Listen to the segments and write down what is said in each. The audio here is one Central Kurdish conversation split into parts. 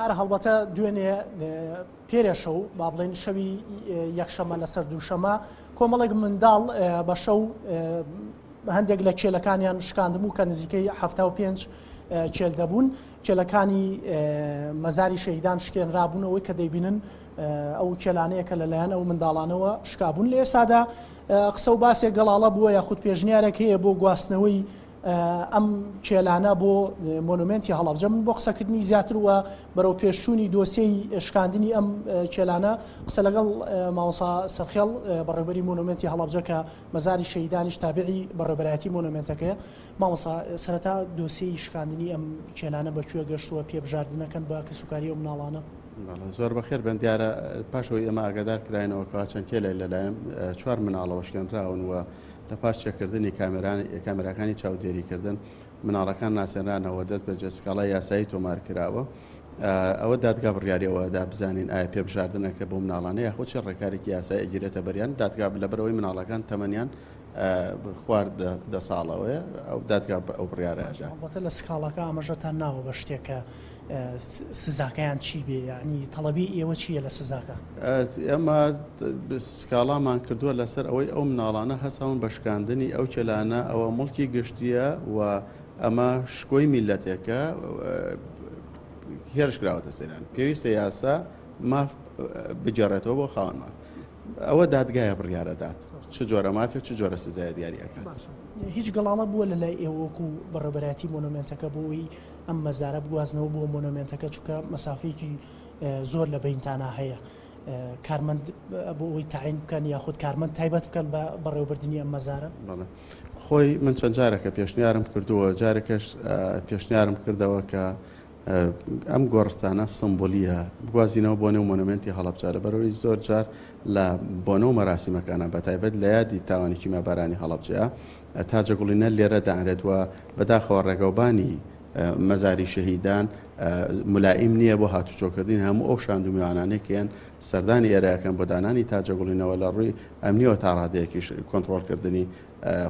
هەر هەڵبەتە دوێنێ پێرێشەو با بڵێن شەوی یەکشەمە لەسەر دووشەمە کۆمەڵێک منداڵ بە شەو هەندێک لە کێلەکانیان شکاندبوو کە نزیکەی 75 کێل دەبوون کێلەکانی مەزاری شەهیدان شکێنرابوونەوەی کە دەیبینن ئەو کێلانەیە کە لەلایەن ئەو منداڵانەوە شکابوون لە ئێستادا قسە و باسێک گەڵاڵە بووە یاخود پێشنیارێک هەیە بۆ گواستنەوەی ئەم کێلانە بۆ مۆنومنتی هەڵەبجە من بۆ قسەکردنی زیاتر وە بەرەو پێشچوونی دۆسیەی شکاندنی ئەم کێلانە قسە لەگەڵ مامۆستا سەرخێڵ بەڕێوەبەری مۆنومنتی هەڵەبجە کە مەزاری شەهیدانیش تابعی بەڕێوەبەرایەتی مۆنومنتەکەیە مامۆستا سەرەتا دۆسیەی شکاندنی ئەم کێلانە بەکوێ گەشتووە پێبژاردنەکەن بە کەسوکاری ئەو مناڵانە زۆر بەخێر بن دیارە پاشەوەی ئێمە ئاگادار کراینەوە کە چەند کێلای لەلایەن 4 مناڵەوە شکێنراون وە لە پاش چێکردنی کامێراکانی چاودێریکردن مناڵەکان ناسێنرانەوە دەست بە جەسکاڵای یاسایی تۆمار کراوە ئەوە دادگا بڕیاریەوەدا بزانین ئایا پێبژاردنەکە بۆ مناڵانە یاخۆ چه ڕێکارێکی یاسایی ئەگیرێتە بەریان دادگا لەبەرەوەی مناڵەکان تەمەنیان خوارد 10 ساڵەوەیە ئەو دادگا ئەو بڕیارەدا لە سکاڵەکە ئاماژەتان ناوە بە شتێکە سزاکەیان چی بێ ینی تەڵەبی ئێوە چییە لە سزاکە ئەمە سکاڵامان کردووە لەسەر ئەوەی ئەو مناڵانە هەساون بە شکاندنی ئەو کێلانە ئەوە مڵکی گشتیە و ئەمە شکۆی میلەتێکە هێرش کراوەتە سەیران پێویستە یاسا ماف بجێڕێتەوە بۆ خاوەن ماف ئەوە دادگایە بڕیارەدات چ جۆرە مافێک چ جۆرە سزای دیاریەکات هیچ گەڵاڵە بووە لەلای ئێوەکو بەڕێوەبەرایەتی مۆنومنتەکە بۆی ئەم مەزارە بگوازنەوە بۆ مۆنومنتەکە چونکە مەسافەیەکی زۆر لە بینتانە هەیە کارمەند بۆ ئەوی تعین بکەن یاخود کارمەند تایبەت بکەن بە بەڕێوەبردننی ئەم مەزارە خۆی من چەند جارێکە پێشنیارم کردووە جارێکەش پێشنیارم کردەوە کە ئەم گۆڕستانە سمبۆلیە بگوازینەوە بۆ نێو مۆنومنتی هەڵەبجە لەبەرەوەی زۆر جار لە بۆنەوە مەراسیمەکانە بەتایبەت لە یادی تاوانی کیمابارانی هەڵەبجەیە تاجەگوڵینە لێرە داهرێتوە بەداخەوە ڕێگەوبانی مەزاری شەهیدان ملائیم نییە بۆ هاتوچۆکردین هەموو ئەو شاندومیوانانێکیان سەردانی ئێرەکەن بۆ دانانی تاجەگوڵینەوە لە ڕووی ئەمنیەوە تا ڕادەیەکی کۆنتڕۆڵکردنی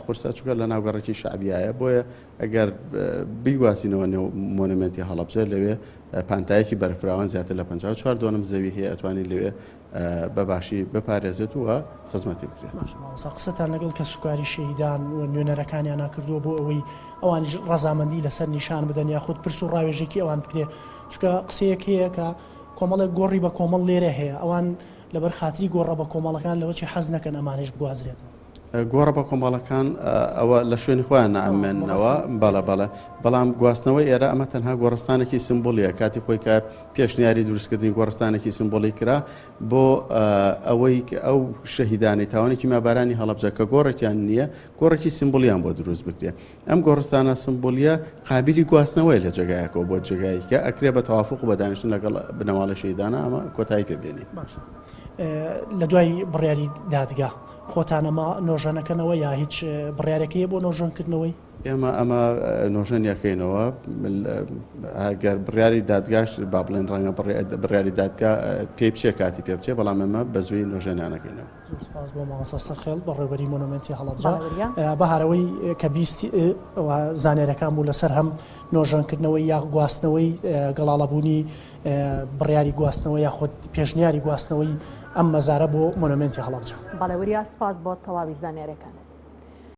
خورسە چووکە لە ناوگەڕێکی شعبیایە بۆیە ئەگەر بیگواسینەوە نێو مۆنومنتی هەڵەبجە لەوێ پانتایەکی بەرفراوان زیاتر لە 54 دۆنم زەوی هەیە ئەتوانی لەوێ بەباشی بپارێزێت وە خزمەتی بکرێت قسەتان لەگەڵ کە سوکاری شەهیدان و نوێنەرەکانیان ناکردووە بۆ ئەوەی ئەوانیش ڕەزامەندی لەسەر نیشان بدەن یاخود پرس و ڕاوێژێکی ئەوان بکرێت چونکە قسەیەک هەیە کە کۆمەڵێک گۆڕی بە کۆمەڵ لێرە هەیە ئەوان لەبەر خاتری گۆڕە بە کۆمەڵەکان لەوەی حەز نەکەن ئەمانش بگوازرێتەوە گۆڕە بە کۆمەڵەکان ئەوە لە شوێنی خۆیان نامێنەوە بەڵام گواستنەوەی ئێرە ئەمە تەنها گۆڕستانێکی سمبۆلیە کاتی خۆی کە پێشنیاری دروستکردنی گۆڕستانێکی سمبۆلی کرا بۆ ئەوەی ئەو شەهیدانی تاوانی کیمابارانی هەڵەبجە کە گۆڕێکیان نییە گۆڕێکی سمبۆلیان بۆ دروست بکرێت ئەم گۆڕستانە سمبۆلیە قابلی گواستنەوەی لە جێگایەکەوە بۆ جێگایکە ئەکرێ بە تەوافق بە دانیشتن لەگەڵ بنەماڵە شەهیدانە ئەمە کۆتایی پێبێنی لە دوای بڕیاری دادگا خۆتانەمە نۆژەنەکەنەوە یا هیچ بڕیارێکەیە بۆ نۆژەنکردنەوەی ئێمە ئەمە نۆژەنیەکەینەوە ئەگەر بڕیاری دادگاش با بڵێن ڕەنگە بڕیاری دادگا پێی بچێ کاتی پێ بچێ بەڵام ئەمە بە زووی نۆژەنیانەکەینەوە سپاس بۆ مامۆستا سەرخێڵ بەڕێوەبەری مۆنومنتی هەڵەبجە بەهارەوەی کە بیستی زانێرەکان بوو لەسەر هەم نۆژەنکردنەوەی یا گواستنەوەی گەڵاڵەبوونی بڕیاری گواستنەوەی یاخود پێشنیاری گواستنەوەی ئەم مەزارە بۆ مۆنومنتی هەڵەبجە بەڵێوەریا سپاس بۆ تەواوی زانێرەکانت